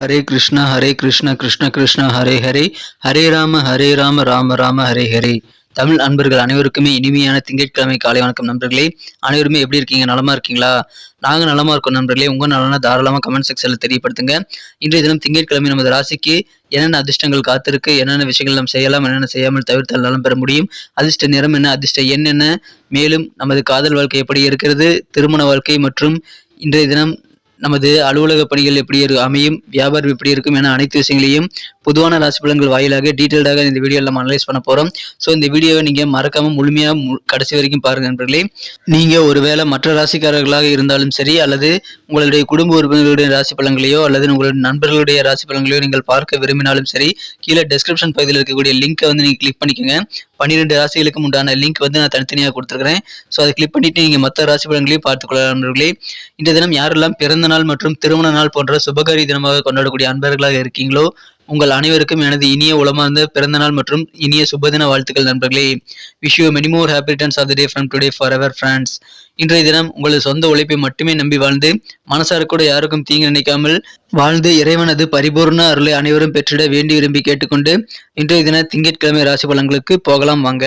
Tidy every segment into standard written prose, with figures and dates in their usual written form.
ஹரே கிருஷ்ணா கிருஷ்ண கிருஷ்ணா ஹரே ஹரே, ஹரே ராம ராம ராம ஹரே ஹரே. தமிழ் அன்பர்கள் அனைவருக்குமே இனிமையான திங்கட்கிழமை காலை வணக்கம் நண்பர்களே. அனைவருமே எப்படி இருக்கீங்க? நலமா இருக்கீங்களா? நாங்க நலமா இருக்கோம் நண்பர்களே. உங்க நலனா தாராளமா கமெண்ட் செக்ஷன்ல தெரியப்படுத்துங்க. இன்றைய தினம் திங்கட்கிழமை நமது ராசிக்கு என்னென்ன அதிர்ஷ்டங்கள் காத்திருக்கு, என்னென்ன விஷயங்கள் நாம் செய்யலாம், என்னென்ன செய்யாமல் தவிர்த்தால் நலம் பெற முடியும், அதிர்ஷ்ட நிறம் என்ன, அதிர்ஷ்ட எண் என்ன, மேலும் நமது காதல் வாழ்க்கை எப்படி இருக்கிறது, திருமண வாழ்க்கை மற்றும் இன்றைய தினம் நமது அலுவலக பணிகள் எப்படி அமையும், வியாபாரம் எப்படி இருக்கும் என அனைத்து விஷயங்களையும் பொதுவான ராசி பலன்கள் வாயிலாக டீட்டெயில்டாக இந்த வீடியோ நம்ம அனலைஸ் பண்ண போறோம். ஸோ இந்த வீடியோவை நீங்க மறக்காம முழுமையா கடைசி வரைக்கும் பாருங்க நண்பர்களே. நீங்க ஒருவேளை மற்ற ராசிக்காரர்களாக இருந்தாலும் சரி, அல்லது உங்களுடைய குடும்ப உறுப்பினர்களுடைய ராசி பலன்களையோ அல்லது உங்களுடைய நண்பர்களுடைய ராசி பலன்களையோ நீங்கள் பார்க்க விரும்பினாலும் சரி, கீழே டிஸ்கிரிப்ஷன் பகுதியில் இருக்கக்கூடிய லிங்கை வந்து நீங்க கிளிக் பண்ணிக்கோங்க. 12 ராசிகளுக்கும் உண்டான லிங்க் வந்து நான் தனித்தனியாக கொடுத்துருக்கிறேன். ஸோ அதை கிளிக் பண்ணிட்டு நீங்க மற்ற ராசி பலன்களையும் பார்த்துக்கொள்ளலாம் நண்பர்களே. இந்த தினம் யாரெல்லாம் பிறந்த நாள் மற்றும் திருமண நாள் போன்ற சுபகாரி தினமாக கொண்டாடக்கூடிய அன்பர்களாக இருக்கீங்களோ, உங்கள் அனைவருக்கும் எனது இனிய உளமார்ந்த பிறந்த நாள் மற்றும் இனிய சுபதின வாழ்த்துக்கள் நண்பர்களே. Wish you many more happy returns of the day from today forever friends. இன்றைய தினம் உங்களது சொந்த உழைப்பை மட்டுமே நம்பி வாழ்ந்து, மனசார கூட யாருக்கும் தீங்கு நினைக்காமல் வாழ்ந்து இறைவனது பரிபூர்ண அருளை அனைவரும் பெற்றிட வேண்டி விரும்பி கேட்டுக்கொண்டு இன்றைய தின திங்கட்கிழமை ராசி பலன்களுக்கு போகலாம் வாங்க.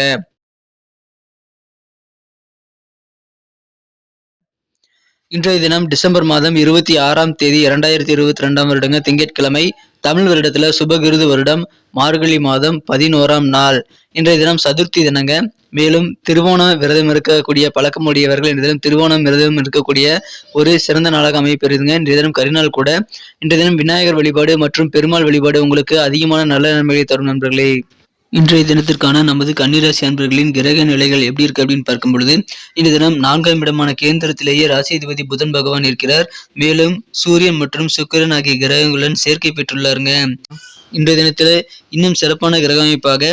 இன்றைய தினம் டிசம்பர் மாதம் 26ஆம் தேதி 2022 வருடங்க திங்கட்கிழமை, தமிழ் வருடத்துல சுபகிருது வருடம் மார்கழி மாதம் 11ஆம் நாள். இன்றைய தினம் சதுர்த்தி தினங்க. மேலும் திருவோண விரதம் இருக்கக்கூடிய பழக்கமுடையவர்கள் இன்றைய தினம் திருவோணம் விரதம் இருக்கக்கூடிய ஒரு சிறந்த நாளாக அமைப்பெறுதுங்க. இன்றைய தினம் கரிநாள் கூட. இன்றைய தினம் விநாயகர் வழிபாடு மற்றும் பெருமாள் வழிபாடு உங்களுக்கு அதிகமான நல்ல நன்மைகளை தரும் நண்பர்களே. இன்றைய தினத்திற்கான நமது கன்னிராசி அன்பர்களின் கிரக நிலைகள் எப்படி இருக்கு அப்படின்னு பார்க்கும் பொழுது, இந்த தினம் 4ஆம் இடமான கேந்திரத்திலேயே ராசிதிபதி புதன் பகவான் இருக்கிறார். மேலும் சூரியன் மற்றும் சுக்கிரன் ஆகிய கிரகங்களுடன் சேர்க்கை பெற்றுள்ளாருங்க. இன்றைய தினத்துல இன்னும் சிறப்பான கிரக அமைப்பாக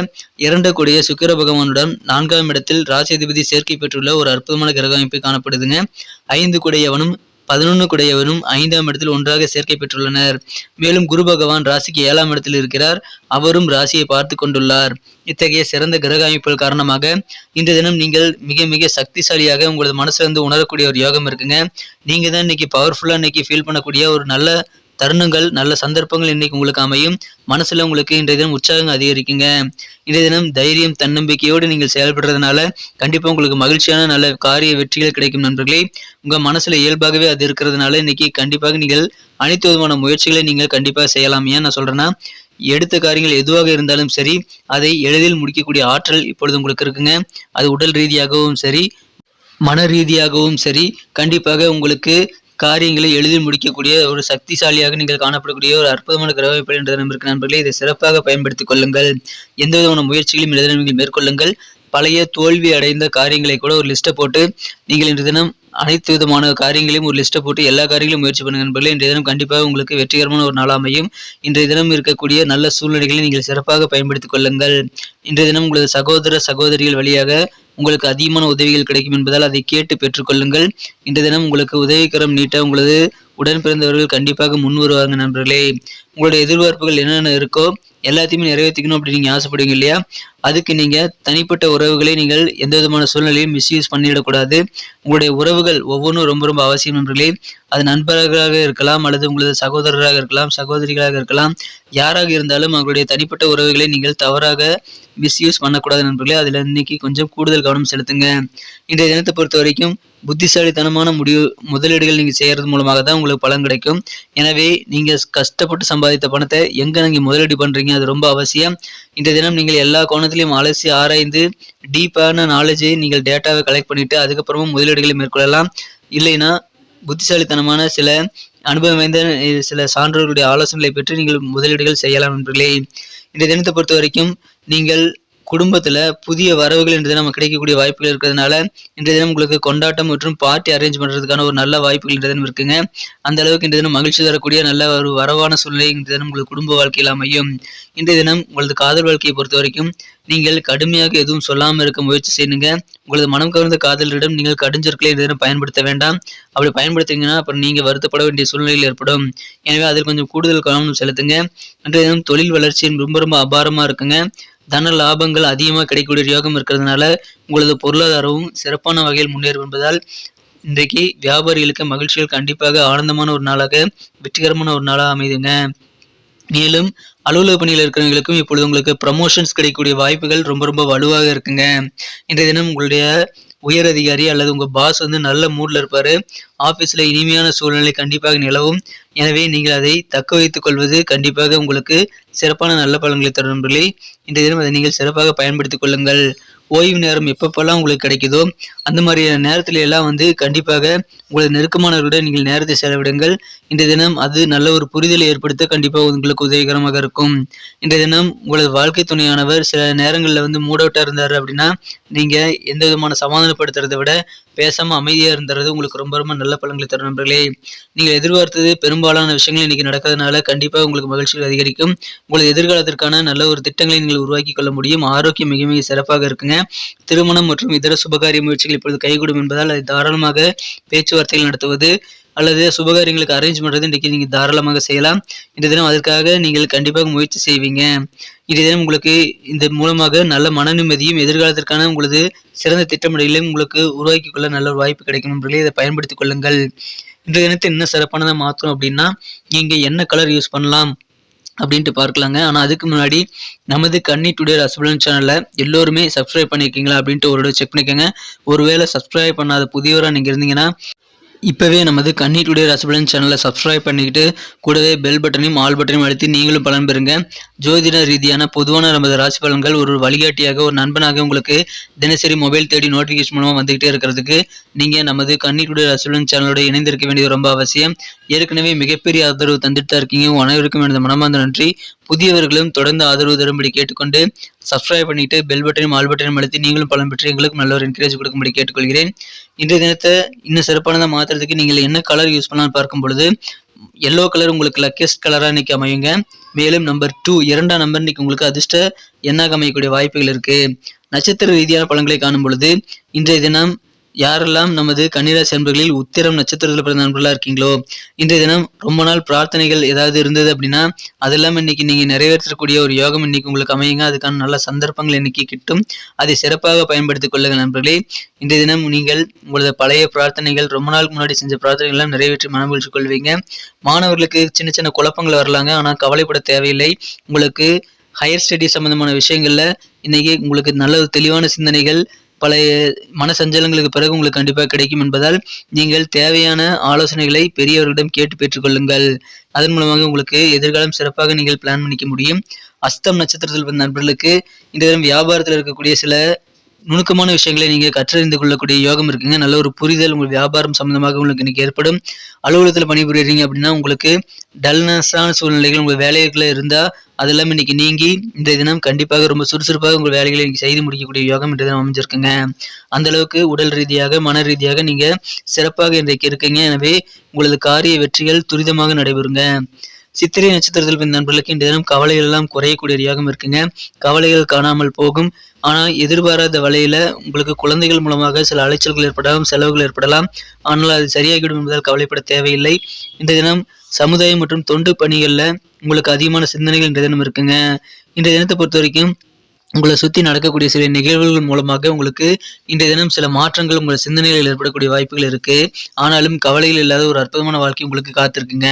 2 கூடிய சுக்கிர பகவானுடன் 4ஆம் இடத்தில் ராசிதிபதி சேர்க்கை பெற்றுள்ள ஒரு அற்புதமான கிரக அமைப்பு காணப்படுதுங்க. 5 கூடையவனும் 11 கூடையவனும் 5ஆம் இடத்தில் ஒன்றாக சேர்க்கை பெற்றுள்ளனர். மேலும் குரு பகவான் ராசிக்கு 7ஆம் இடத்தில் இருக்கிறார். அவரும் ராசியை பார்த்து கொண்டுள்ளார். இத்தகைய சிறந்த கிரக அமைப்புகள் காரணமாக இன்றைய தினம் நீங்கள் மிக மிக சக்திசாலியாக உங்களது மனசுல இருந்து உணரக்கூடிய ஒரு யோகம் இருக்குங்க. நீங்க தான் இன்னைக்கு பவர்ஃபுல்லா இன்னைக்கு ஃபீல் பண்ணக்கூடிய ஒரு நல்ல தருணங்கள், நல்ல சந்தர்ப்பங்கள் இன்னைக்கு உங்களுக்கு அமையும். மனசுல உங்களுக்கு இன்றைய தினம் உற்சாகம் அதிகரிக்குங்க. இன்றைய தினம் தைரியம், தன்னம்பிக்கையோடு நீங்கள் செயல்படுறதுனால கண்டிப்பா உங்களுக்கு மகிழ்ச்சியான நல்ல காரிய வெற்றிகள் கிடைக்கும் நண்பர்களே. உங்க மனசுல இயல்பாகவே அது இருக்கிறதுனால இன்னைக்கு கண்டிப்பாக நீங்கள் அனைத்து விதமான முயற்சிகளை நீங்கள் கண்டிப்பாக செய்யலாம். ஏன் நான் சொல்றேன்னா, எடுத்த காரியங்கள் எதுவாக இருந்தாலும் சரி, அதை எளிதில் முடிக்கக்கூடிய ஆற்றல் இப்பொழுது உங்களுக்கு இருக்குங்க. அது உடல் ரீதியாகவும் சரி, மன ரீதியாகவும் சரி, கண்டிப்பாக உங்களுக்கு காரியங்களை எளிதில் முடிக்கக்கூடிய ஒரு சக்திசாலியாக நீங்கள் காணப்படக்கூடிய ஒரு அற்புதமான கிரக அமைப்பு என்ற இருக்கு நண்பர்களே. இதை சிறப்பாக பயன்படுத்திக் கொள்ளுங்கள். எந்த விதமான முயற்சிகளையும் நீங்கள் மேற்கொள்ளுங்கள். பழைய தோல்வி அடைந்த காரியங்களை கூட ஒரு லிஸ்ட்டை போட்டு நீங்கள் இன்று தினம் அனைத்து விதமான காரியங்களையும் ஒரு லிஸ்ட்டை போட்டு எல்லா காரியங்களையும் முயற்சி பண்ணுங்க நண்பர்களே. இன்றைய தினம் கண்டிப்பாக உங்களுக்கு வெற்றிகரமான ஒரு நாள் அமையும். இன்றைய தினம் இருக்கக்கூடிய நல்ல சூழ்நிலைகளை நீங்கள் சிறப்பாக பயன்படுத்திக் கொள்ளுங்கள். இன்றைய தினம் உங்களது சகோதர சகோதரிகள் வழியாக உங்களுக்கு அதிகமான உதவிகள் கிடைக்கும் என்பதால் அதை கேட்டு பெற்றுக்கொள்ளுங்கள். இன்றைய தினம் உங்களுக்கு உதவிக்கரம் நீட்ட உங்களது உடன் பிறந்தவர்கள் கண்டிப்பாக முன் வருவாங்க நண்பர்களே. உங்களுடைய எதிர்பார்ப்புகள் என்னென்ன இருக்கோ எல்லாத்தையுமே நிறைவேற்றிக்கணும் அப்படின்னு நீங்க ஆசைப்படுவீங்க இல்லையா? அதுக்கு நீங்க தனிப்பட்ட உறவுகளை நீங்கள் எந்த விதமான சூழ்நிலையும் மிஸ்யூஸ் பண்ணிடக்கூடாது. உங்களுடைய உறவுகள் ஒவ்வொன்றும் ரொம்ப ரொம்ப அவசியம் நண்பர்களே. அது நண்பர்களாக இருக்கலாம், அல்லது உங்களது சகோதரராக இருக்கலாம், சகோதரிகளாக இருக்கலாம். யாராக இருந்தாலும் அவங்களுடைய தனிப்பட்ட உறவுகளை நீங்கள் தவறாக மிஸ்யூஸ் பண்ணக்கூடாது நண்பர்களே. அதுல இன்னைக்கு கொஞ்சம் கூடுதல் கவனம் செலுத்துங்க. இன்றைய தினத்தை பொறுத்த வரைக்கும் புத்திசாலித்தனமான முதலீடுகள் நீங்க செய்யறது மூலமாக தான் உங்களுக்கு பலன் கிடைக்கும். எனவே நீங்க கஷ்டப்பட்டு சம்பாதித்த பணத்தை எங்க நீங்க முதலீடு பண்றீங்க, அது ரொம்ப அவசியம். இன்றைய தினம் நீங்கள் எல்லா கோணத்திலையும் அலசி ஆராய்ந்து டீப்பான நாலேஜை நீங்கள் டேட்டாவை கலெக்ட் பண்ணிட்டு அதுக்கப்புறமா முதலீடுகளை மேற்கொள்ளலாம். இல்லைன்னா புத்திசாலித்தனமான சில அனுபவம் வாய்ந்த சில சான்றோர்களுடைய ஆலோசனைகளை பெற்று நீங்கள் முதலீடுகள் செய்யலாம் நண்பர்களே. இன்றைய தினத்தை பொறுத்த வரைக்கும் நீங்கள் குடும்பத்துல புதிய வரவுகள் இன்றைய தினம் கிடைக்கக்கூடிய வாய்ப்புகள் இருக்கிறதுனால இன்றைய தினம் உங்களுக்கு கொண்டாட்டம் மற்றும் பார்ட்டி அரேஞ்ச் பண்றதுக்கான ஒரு நல்ல வாய்ப்புகள் இன்றைய தினம் இருக்குங்க. அந்த அளவுக்கு இன்றைய தினம் மகிழ்ச்சி தரக்கூடிய நல்ல ஒரு வரவான சூழ்நிலை இன்றைய தினம் உங்களுக்கு குடும்ப வாழ்க்கையில் அமையும். இன்றைய தினம் உங்களது காதல் வாழ்க்கையை பொறுத்த வரைக்கும் நீங்கள் கடுமையாக எதுவும் சொல்லாமல் இருக்க முயற்சி செய்யுங்க. உங்களது மனம் கவர்ந்த காதலரிடம் நீங்கள் கடுஞ்சொற்களை இன்றைய தினம் பயன்படுத்த வேண்டாம். அப்படி பயன்படுத்திங்கன்னா அப்புறம் நீங்க வருத்தப்பட வேண்டிய சூழ்நிலையில் ஏற்படும். எனவே அதில் கொஞ்சம் கூடுதல் கவனம் செலுத்துங்க. இன்றைய தினம் தொழில் வளர்ச்சி ரொம்ப ரொம்ப அபாரமா இருக்குங்க. தன லாபங்கள் அதிகமாக கிடைக்கக்கூடிய யோகம் இருக்கிறதுனால உங்களது பொருளாதாரமும் சிறப்பான வகையில் முன்னேறும் என்பதால் இன்றைக்கு வியாபாரிகளுக்கு மகிழ்ச்சிகள் கண்டிப்பாக ஆனந்தமான ஒரு நாளாக, வெற்றிகரமான ஒரு நாளாக அமைதுங்க. மேலும் அலுவலக பணியில் இருக்கிறவங்களுக்கும் இப்பொழுது உங்களுக்கு ப்ரமோஷன்ஸ் கிடைக்கக்கூடிய வாய்ப்புகள் ரொம்ப ரொம்ப வலுவாக இருக்குங்க. இன்றைய தினம் உங்களுடைய உயர் அதிகாரி அல்லது உங்க பாஸ் வந்து நல்ல மூட்ல இருப்பாரு. ஆபீஸ்ல இனிமையான சூழ்நிலை கண்டிப்பாக நிலவும். எனவே நீங்கள் அதை தக்க வைத்துக் கொள்வது கண்டிப்பாக உங்களுக்கு சிறப்பான நல்ல பலன்களை தரும் நண்பர்களே. இன்றைய தினம் அதை நீங்கள் சிறப்பாக பயன்படுத்திக் கொள்ளுங்கள். ஓய்வு நேரம் எப்பப்பெல்லாம் உங்களுக்கு கிடைக்குதோ அந்த மாதிரியான நேரத்துல எல்லாம் வந்து கண்டிப்பாக உங்களது நெருக்கமானவர்களுடன் நீங்கள் நேரத்தை செலவிடுங்கள். இன்றைய தினம் அது நல்ல ஒரு புரிதலை ஏற்படுத்த கண்டிப்பாக உங்களுக்கு உதவிகரமாக இருக்கும். இன்றைய தினம் உங்களது வாழ்க்கை துணையானவர் சில நேரங்களில் வந்து மூட் அவுட்டா இருந்தாரு அப்படின்னா நீங்க எந்த விதமான சமாதானப்படுத்துறதை விட பேசாம அமைதியா இருந்துறது உங்களுக்கு ரொம்ப ரொம்ப நல்ல பலன்களை தரும் நண்பர்களே. நீங்கள் எதிர்பார்த்தது பெரும்பாலான விஷயங்கள் இன்னைக்கு நடக்கிறதுனால கண்டிப்பாக உங்களுக்கு மகிழ்ச்சிகள் அதிகரிக்கும். உங்களது எதிர்காலத்திற்கான நல்ல ஒரு திட்டங்களை நீங்கள் உருவாக்கி கொள்ள முடியும். ஆரோக்கியம் மிக மிக சிறப்பாக இருக்குங்க. திருமணம் மற்றும் இதர சுபகாரிய முயற்சிகள் இப்பொழுது கைகூடும் என்பதால் அதை தாராளமாக பேச்சுவார்த்தைகள் நடத்துவது அல்லது சுபகாரியங்களுக்கு அரேஞ்ச் பண்றது இன்றைக்கு நீங்க தாராளமாக செய்யலாம். இந்த தினம் அதற்காக நீங்கள் கண்டிப்பாக முயற்சி செய்வீங்க. இன்றைய தினம் உங்களுக்கு இந்த மூலமாக நல்ல மன நிம்மதியும் எதிர்காலத்திற்கான உங்களது சிறந்த திட்டமிடலையும் உங்களுக்கு உருவாக்கி கொள்ள நல்ல ஒரு வாய்ப்பு கிடைக்கும் நண்பர்களே. இதை பயன்படுத்திக் கொள்ளுங்கள். இன்றைய தினத்தை இன்னும் சிறப்பானதா மாற்றணும் அப்படின்னா நீங்க என்ன கலர் யூஸ் பண்ணலாம் அப்படின்ட்டு பார்க்கலாங்க. ஆனா அதுக்கு முன்னாடி நமது கன்னி டுடே ராசிபலன் சேனலை எல்லோருமே சப்ஸ்கிரைப் பண்ணியிருக்கீங்களா அப்படின்ட்டு ஒரு செக் பண்ணிக்கோங்க. ஒருவேளை சப்ஸ்கிரைப் பண்ணாத புதியவராக நீங்க இருந்தீங்கன்னா இப்போவே நமது கன்னி டுடே ராசிபலன் சேனலை சப்ஸ்கிரைப் பண்ணிக்கிட்டு கூடவே பெல் பட்டனையும் ஆல் பட்டனையும் அழுத்தி நீங்களும் பலன் பெறுங்க. ஜோதிட ரீதியான பொதுவான நமது ராசி பலன்கள் ஒரு வழிகாட்டியாக ஒரு நண்பனாக உங்களுக்கு தினசரி மொபைல் தேடி நோட்டிஃபிகேஷன் மூலமாக வந்துகிட்டே இருக்கிறதுக்கு நீங்கள் நமது கன்னி டுடே ராசிபலன் சேனலோட இணைந்திருக்க வேண்டியது ரொம்ப அவசியம். ஏற்கனவே மிகப்பெரிய ஆதரவு தந்துட்டு தான் இருக்கீங்க. அனைவருக்கும் எனது மனமார்ந்த நன்றி. புதியவர்களும் தொடர்ந்து ஆதரவு தரும்படி கேட்டுக்கொண்டு சப்ஸ்கிரைப் பண்ணிட்டு பெல் பட்டனையும் ஆல் பட்டனையும் அழுத்தி நீங்களும் பலன் பெற்று எங்களுக்கும் நல்ல ஒரு என்கரேஜ் கொடுக்கும்படி கேட்டுக்கொள்கிறேன். இன்றைய தினத்தை இன்னும் சிறப்பானதாக மாற்றுறதுக்கு நீங்கள் என்ன கலர் யூஸ் பண்ணலாம்னு பார்க்கும் பொழுது எல்லோ கலர் உங்களுக்கு லக்கியஸ்ட் கலராக இன்னைக்கு அமையுங்க. மேலும் நம்பர் 2 2ஆம் நம்பர் இன்னைக்கு உங்களுக்கு அதிர்ஷ்ட எண்ணாக அமையக்கூடிய வாய்ப்புகள் இருக்கு. நட்சத்திர ரீதியான பலன்களை காணும் பொழுது இன்றைய தினம் யாரெல்லாம் நமது கன்னிராசி அன்பர்களில் உத்திரம் நட்சத்திரத்தில் பிறந்த நண்பர்களா இருக்கீங்களோ இன்றைய தினம் ரொம்ப நாள் பிரார்த்தனைகள் ஏதாவது இருந்தது அப்படின்னா அதெல்லாம் இன்னைக்கு நீங்க நிறைவேற்றக்கூடிய ஒரு யோகம் இன்னைக்கு உங்களுக்கு அமையுங்க. அதுக்கான நல்ல சந்தர்ப்பங்கள் இன்னைக்கு கிட்டும். அதை சிறப்பாக பயன்படுத்திக் கொள்ளுங்கள் நண்பர்களே. இன்றைய தினம் நீங்கள் உங்களது பழைய பிரார்த்தனைகள் ரொம்ப நாளுக்கு முன்னாடி செஞ்ச பிரார்த்தனைகள் எல்லாம் நிறைவேற்றி மனமகிழ்ச்சி கொள்வீங்க. மாணவர்களுக்கு சின்ன சின்ன குழப்பங்கள் வரலாங்க. ஆனா கவலைப்பட தேவையில்லை. உங்களுக்கு ஹையர் ஸ்டடி சம்பந்தமான விஷயங்கள்ல இன்னைக்கு உங்களுக்கு நல்ல தெளிவான சிந்தனைகள் பழைய மன சஞ்சலங்களுக்கு பிறகு உங்களுக்கு கண்டிப்பாக கிடைக்கும் என்பதால் நீங்கள் தேவையான ஆலோசனைகளை பெரியவர்களிடம் கேட்டு பெற்றுக்கொள்ளுங்கள். அதன் மூலமாக உங்களுக்கு எதிர்காலம் சிறப்பாக நீங்கள் பிளான் பண்ணிக்க முடியும். அஸ்தம் நட்சத்திரத்தில் வந்த நண்பர்களுக்கு இந்த தினம் வியாபாரத்தில் இருக்கக்கூடிய சில நுணுக்கமான விஷயங்களை நீங்க கற்றறிந்து கொள்ளக்கூடிய யோகம் இருக்குங்க. நல்ல ஒரு புரிதல் உங்கள் வியாபாரம் சம்பந்தமாக உங்களுக்கு இன்னைக்கு ஏற்படும். அலுவலகத்தில் பணிபுரியுறீங்க அப்படின்னா உங்களுக்கு டல்னஸான சூழ்நிலைகள் உங்கள் வேலைகளை இருந்தா அதெல்லாம் இன்னைக்கு நீங்கி இந்த தினம் கண்டிப்பாக ரொம்ப சுறுசுறுப்பாக உங்கள் வேலைகளை இன்னைக்கு செய்து முடிக்கக்கூடிய யோகம் இன்றைய தினம் அமைஞ்சிருக்குங்க. அந்த அளவுக்கு உடல் ரீதியாக மன ரீதியாக நீங்க சிறப்பாக இன்றைக்கு இருக்கீங்க. எனவே உங்களது காரிய வெற்றிகள் துரிதமாக நடைபெறுங்க. சித்திரை நட்சத்திரத்தில் பிறந்த நண்பர்களுக்கு இந்த தினம் கவலைகள் எல்லாம் குறையக்கூடிய யோகம் இருக்குங்க. கவலைகள் காணாமல் போகும். ஆனா எதிர்பாராத வழியில உங்களுக்கு குழந்தைகள் மூலமாக சில அலைச்சல்கள் ஏற்படலாம், செலவுகள் ஏற்படலாம். ஆனால் அது சரியாகிவிடும் என்பதால் கவலைப்பட தேவையில்லை. இந்த தினம் சமுதாயம் மற்றும் தொண்டு பணிகள்ல உங்களுக்கு அதிகமான சிந்தனைகள் இந்த தினம் இருக்குங்க. இந்த தினத்தை பொறுத்த வரைக்கும் உங்களை சுற்றி நடக்கக்கூடிய சில நிகழ்வுகள் மூலமாக உங்களுக்கு இன்றைய தினம் சில மாற்றங்கள் உங்கள் சிந்தனைகளில் ஏற்படக்கூடிய வாய்ப்புகள் இருக்கு. ஆனாலும் கவலைகள் இல்லாத ஒரு அற்புதமான வாழ்க்கை உங்களுக்கு காத்திருக்குங்க.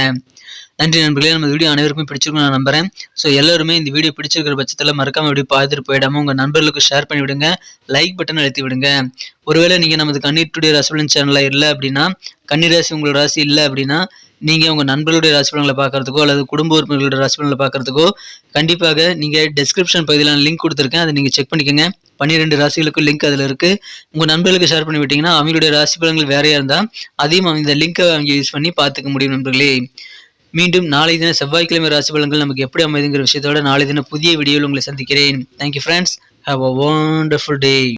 நன்றி நண்பர்களே. நம்ம வீடியோ அனைவருக்கும் பிடிச்சிருக்கும் நான் நம்புறேன். ஸோ எல்லாருமே இந்த வீடியோ பிடிச்சிருக்கிற பட்சத்தில் மறக்காம வீடியோ பார்த்துட்டு போயிடாம உங்கள் நண்பர்களுக்கு ஷேர் பண்ணி விடுங்க. லைக் பட்டன் அழுத்தி விடுங்க. ஒருவேளை நீங்கள் நமது கன்னி டுடே ராசிபலன் சேனலில் இல்லை அப்படின்னா கன்னிராசி உங்களோட ராசி இல்லை அப்படின்னா நீங்கள் உங்கள் நண்பர்களுடைய ராசி பலன்களை பார்க்கறதுக்கோ அல்லது குடும்ப உறுப்பினர்களுடைய ராசி பலன்களை பார்க்கறதுக்கோ கண்டிப்பாக நீங்கள் டெஸ்கிரிப்ஷன் பகுதியில் நான் லிங்க் கொடுத்துருக்கேன். அதை நீங்கள் செக் பண்ணிக்கோங்க. 12 ராசிகளுக்கும் லிங்க் அதில் இருக்குது. உங்கள் நண்பர்களுக்கு ஷேர் பண்ணி விட்டீங்கன்னா அவங்களுடைய ராசி பலன்கள் வேறையாக இருந்தால் அதையும் இந்த லிங்கை அவங்க யூஸ் பண்ணி பார்த்துக்க முடியும் நண்பர்களே. மீண்டும் நாளை தின செவ்வாய்க்கிழமை ராசி பலன்கள் நமக்கு எப்படி அமைதுங்கிற விஷயத்தோட நாளை தின புதிய வீடியோவில் உங்களை சந்திக்கிறேன். Thank you friends. Have a wonderful day.